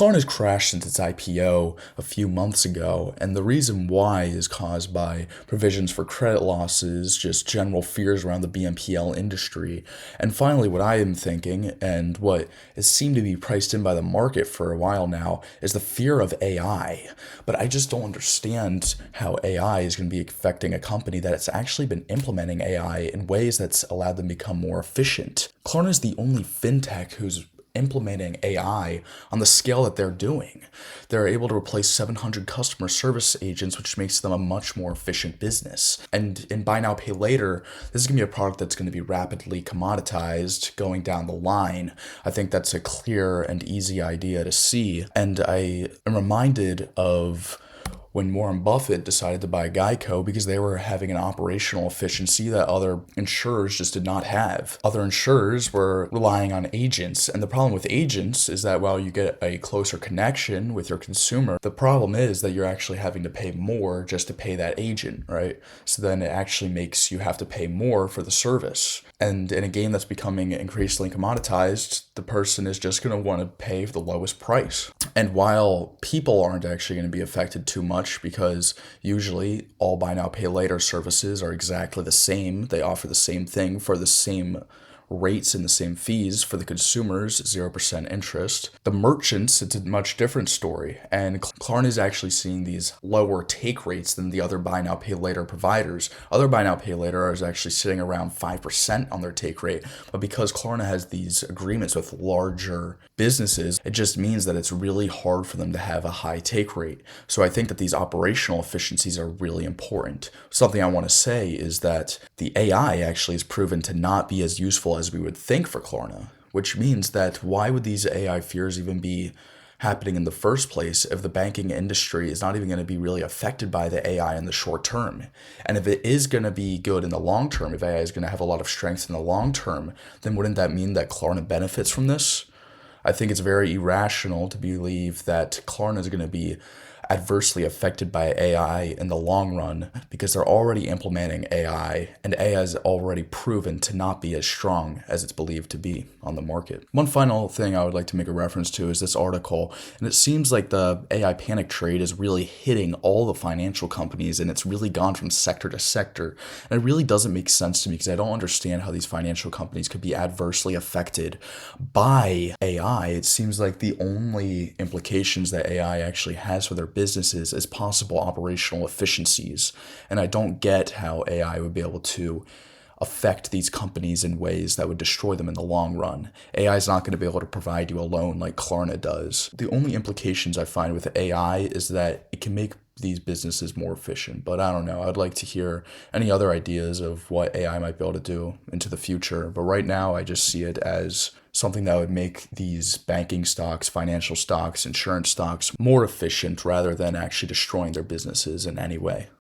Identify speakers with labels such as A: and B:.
A: Klarna's crashed since its IPO a few months ago, and the reason why is caused by provisions for credit losses, just general fears around the BNPL industry, and finally, what I am thinking, and what has seemed to be priced in by the market for a while now, is the fear of AI. But I just don't understand how AI is going to be affecting a company that has actually been implementing AI in ways that's allowed them to become more efficient. Klarna is the only fintech who's implementing AI on the scale that they're doing. They're able to replace 700 customer service agents, which makes them a much more efficient business. And in buy now, pay later, this is going to be a product that's going to be rapidly commoditized going down the line. I think that's a clear and easy idea to see. And I am reminded of when Warren Buffett decided to buy Geico because they were having an operational efficiency that other insurers just did not have. Other insurers were relying on agents, and the problem with agents is that while you get a closer connection with your consumer, the problem is that you're actually having to pay more just to pay that agent, right? So then it actually makes you have to pay more for the service. And in a game that's becoming increasingly commoditized, the person is just going to want to pay the lowest price. And while people aren't actually going to be affected too much because usually all buy now pay later services are exactly the same, they offer the same thing for the same rates and the same fees for the consumers, 0% interest. The merchants, it's a much different story. And Klarna is actually seeing these lower take rates than the other buy now pay later providers. Other buy now pay later are actually sitting around 5% on their take rate. But because Klarna has these agreements with larger businesses, it just means that it's really hard for them to have a high take rate. So I think that these operational efficiencies are really important. Something I want to say is that the AI actually is proven to not be as useful as we would think for Klarna, which means that why would these AI fears even be happening in the first place if the banking industry is not even going to be really affected by the AI in the short term? And if it is going to be good in the long term, if AI is going to have a lot of strength in the long term, then wouldn't that mean that Klarna benefits from this? I think it's very irrational to believe that Klarna is going to be adversely affected by AI in the long run because they're already implementing AI, and AI is already proven to not be as strong as it's believed to be on the market. One final thing I would like to make a reference to is this article, and it seems like the AI panic trade is really hitting all the financial companies, and it's really gone from sector to sector. And it really doesn't make sense to me because I don't understand how these financial companies could be adversely affected by AI. It seems like the only implications that AI actually has for their businesses as possible operational efficiencies. And I don't get how AI would be able to affect these companies in ways that would destroy them in the long run. AI is not going to be able to provide you a loan like Klarna does. The only implications I find with AI is that it can make these businesses more efficient. But I don't know. I'd like to hear any other ideas of what AI might be able to do into the future. But right now, I just see it as something that would make these banking stocks, financial stocks, insurance stocks more efficient rather than actually destroying their businesses in any way.